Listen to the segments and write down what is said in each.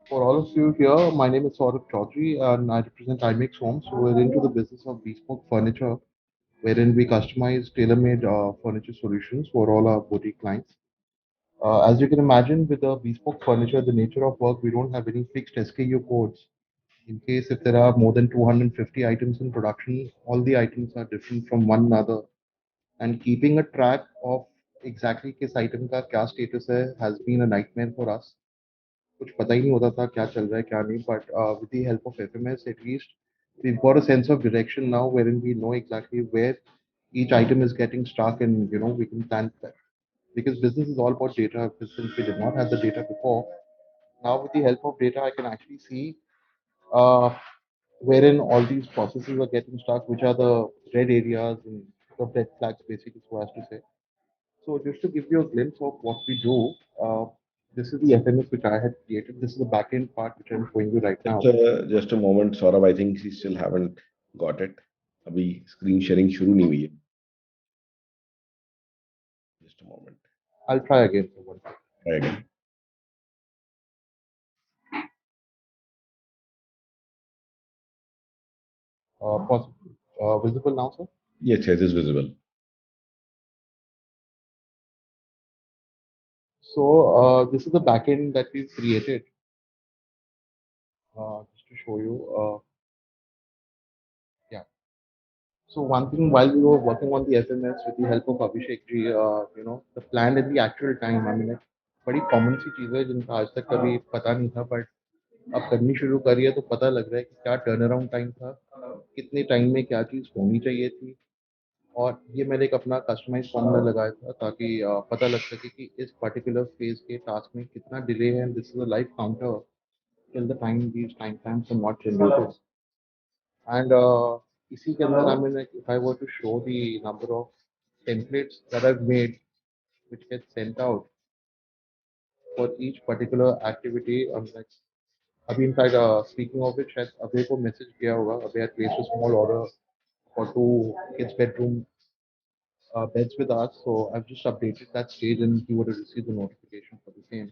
For all of you here, my name is Saurabh Chaudhary and I represent IMEX Homes. So we're into the business of bespoke furniture, wherein we customize tailor-made furniture solutions for all our boutique clients. As you can imagine, with the bespoke furniture, the nature of work, we don't have any fixed SKU codes. In case if there are more than 250 items in production, all the items are different from one another. And keeping a track of exactly किस item का क्या status है has been a nightmare for us. कुछ पता ही नहीं होता था क्या चल रहा है क्या नहीं, but with the help of FMS at least we've got a sense of direction now wherein we know exactly where each item is getting stuck, and we can plan that because business is all about data. Since we did not have the data before, now with the help of data I can actually see uh, wherein all these processes are getting stuck, which are the red areas and the red flags basically, so as to say. So just to give you a glimpse of what we do, this is the FMS which I had created. This is the backend part which I'm showing you right now. just a moment, Saurabh. I think he still haven't got it. अभी screen sharing शुरू नहीं हुई है. Just a moment. I'll try again for one. Try again. Visible now, sir? Yes, yes, it's visible. So this is the backend that we've created. Just to show you. Yeah. So one thing while we were working on the SMS with the help of Abhishek ji, the plan at the actual time. I mean, like, बड़ी common सी चीज़ है जिनका आज तक कभी पता नहीं था, but अब करनी शुरू करी है तो पता लग रहा है कि क्या टर्न अराउंड टाइम था, कितने टाइम में क्या चीज़ होनी चाहिए थी। और ये मैंने एक अपना कस्टमाइज फॉर्मूला लगाया था ताकि पता लग सके कि इस पर्टिकुलर फेज के टास्क में कितना डिले है, and this is a live counter till the time these time times are not generated. And इसी के अंदर I mean if I were to show the number of templates that I made which gets sent out for each particular activity, like अभी in fact speaking of it शायद अभय को message किया होगा, अभय had placed a small order for two kids bedroom beds with us. So I've just updated that stage and he would have received the notification for the same.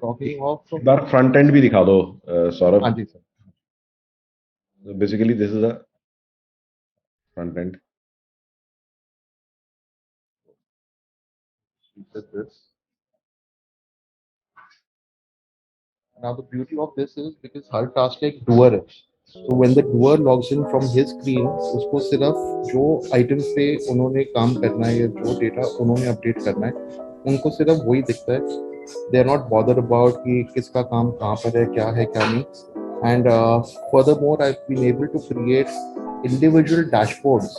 Talking of, एक बार front end भी दिखा दो, Saurabh. Anji sir, So basically, this is a front end. he said this. Now the beauty of this is because her task एक doer है. So when the doer logs in from his screen, उसको सिर्फ जो items पे उन्होंने काम करना है या जो data उन्होंने update करना है, उनको सिर्फ वही दिखता है. They are not bothered about कि किसका काम कहाँ पर है, क्या है, क्या नहीं. And furthermore, I've been able to create individual dashboards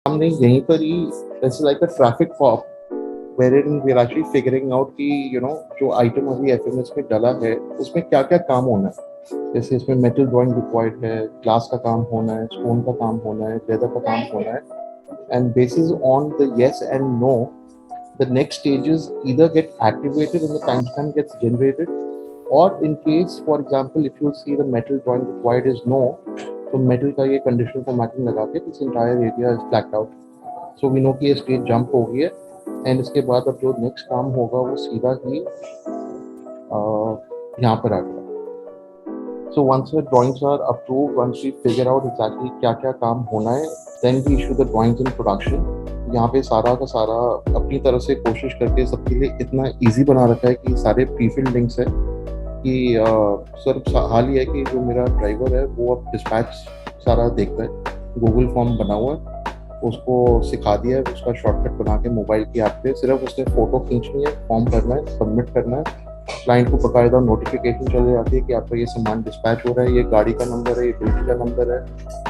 हमने यहीं पर ही it's like a traffic cop wherein we're actually figuring out कि जो आइटम अभी एफएमएस में डला है उसमें क्या क्या काम होना है। जैसे इसमें मेटल ड्राइंग रिक्वायर्ड है, ग्लास का काम होना है, स्टोन का काम होना है, लेदर का काम होना है, and bases on the yes and no the next stages either get activated and the timestamp gets generated, or in case for example if you see the metal drawing required is no, तो metal का ये conditional formatting लगा के this entire area is blacked out, so we know कि ये stage jump हो गई है। एंड इसके बाद अब जो नेक्स्ट काम होगा वो सीधा ही यहाँ पर आ गया। So once the drawings are approve, once we figure out exactly क्या क्या काम होना है, then we issue the drawings in production. यहाँ पे सारा का सारा अपनी तरफ से कोशिश करके सबके लिए इतना इजी बना रखा है कि सारे प्रीफिल्ड लिंक्स है कि सर हाल ही है कि जो मेरा ड्राइवर है वो अब डिस्पैच सारा देखता है, गूगल फॉर्म बना हुआ है, उसको सिखा दिया है, उसका शॉर्टकट बना के मोबाइल की ऐप पे सिर्फ उसने फोटो खींचनी है, फॉर्म भरना है, सबमिट करना है, क्लाइंट को बकायदा नोटिफिकेशन चली जाती है कि आपका ये सामान डिस्पैच हो रहा है, ये गाड़ी का नंबर है, ये बिल्डिंग का नंबर है,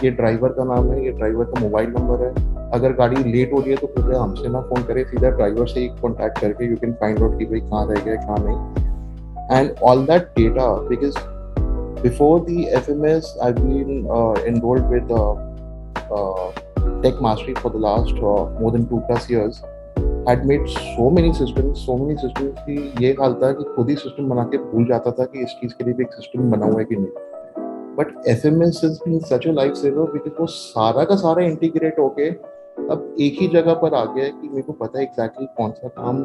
ये ड्राइवर का नाम है, ये ड्राइवर का मोबाइल नंबर है। अगर गाड़ी लेट हो रही है तो कृपया हमसे ना फ़ोन करें, सीधा ड्राइवर से ही कॉन्टैक्ट करके यू कैन फाइंड आउट कि भाई कहाँ रह गया कहाँ नहीं, and all that data because before the FMS, I've been enrolled with Tech Mastery for the last more than 2+ years. Had made so many systems कि ये हाल था कि खुद ही सिस्टम बना के भूल जाता था कि इस चीज़ के लिए भी एक सिस्टम बना हुआ है कि नहीं। But FMS has been such a life saver because वो सारा का सारा इंटीग्रेट होके अब एक ही जगह पर आ गया है कि मेरे को पता है एग्जैक्टली कौन सा काम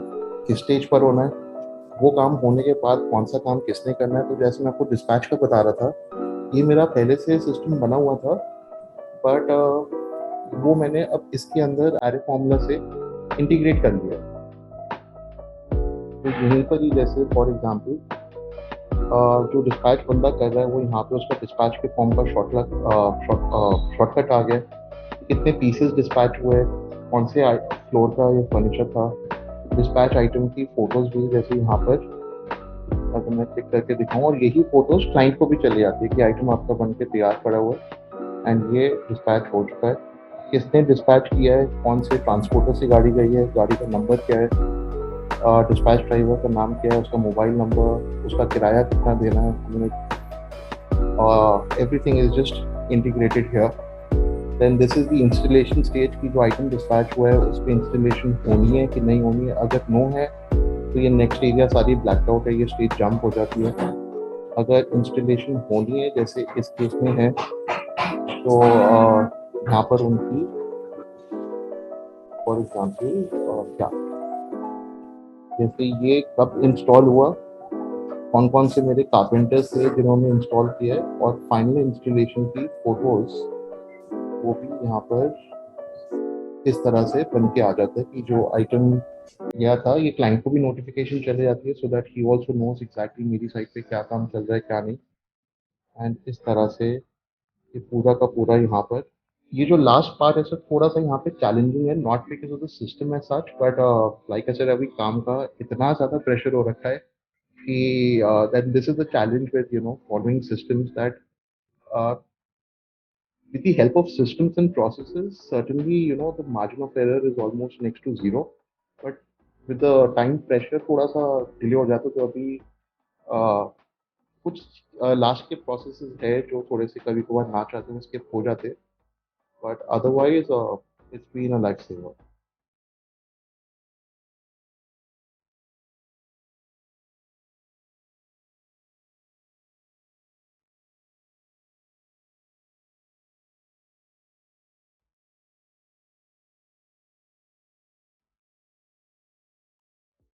किस स्टेज पर होना है, वो काम होने के बाद कौन सा काम किसने करना है। तो जैसे मैं आपको डिस्पैच का बता रहा था, ये मेरा पहले से सिस्टम बना हुआ था, बट वो मैंने अब इसके अंदर एरे फॉर्मूला से इंटीग्रेट कर लिया। तो यहीं पर ही जैसे फॉर एग्जांपल जो डिस्पैच बंदा कर रहा है वो यहाँ पे उसका डिस्पैच के फॉर्म का शॉर्टकट आ गया, कितने पीसेस डिस्पैच हुए, कौन से फ्लोर का ये फर्नीचर था, डिस्पैच आइटम की फोटोज भी जैसे यहाँ पर अगर मैं क्लिक करके दिखाऊँ, और यही फोटोज क्लाइंट को भी चली जाती है कि आइटम आपका बन के तैयार पड़ा हुआ है एंड ये डिस्पैच हो चुका है, किसने डिस्पैच किया है, कौन से ट्रांसपोर्टर से गाड़ी गई है, गाड़ी का नंबर क्या है, डिस्पैच ड्राइवर का नाम क्या है, उसका मोबाइल नंबर, उसका किराया कितना देना है, everything is just integrated here. Then this is the installation stage की जो आइटम डिस्पैच हुआ है उस पर इंस्टॉलेशन होनी है कि नहीं होनी है। अगर नो है तो ये नेक्स्ट एरिया सारी ब्लैक आउट है, ये स्टेज जंप हो जाती है। अगर इंस्टॉलेशन होनी है जैसे इस केस में है तो यहाँ पर उनकी फॉर एग्जाम्पल क्या, जैसे ये कब इंस्टॉल हुआ, कौन कौन से मेरे कारपेंटर्स थे जिन्होंने इंस्टॉल किया है, और फाइनल इंस्टॉलेशन की फोटोज वो भी यहाँ पर इस तरह से बन के आ जाता है कि जो आइटम गया था ये क्लाइंट को भी नोटिफिकेशन चले जाती है, so that he also knows exactly मेरी साइड पे क्या काम चल रहा है क्या नहीं। एंड इस तरह से ये पूरा का पूरा यहाँ पर ये जो लास्ट पार्ट है सर थोड़ा सा यहाँ पे चैलेंजिंग है, not because of the system as such but like I said अभी काम का इतना ज़्यादा प्रेशर हो रखा है कि that this is the challenge with following systems that uh, with the help of systems and processes certainly the margin of error is almost next to zero, but with the time pressure थोड़ा सा delay हो जाता है। तो अभी uh, कुछ last के processes है जो थोड़े से कभी कभार ना चाहते हैं स्किप हो जाते हैं, but otherwise it's been a life saver.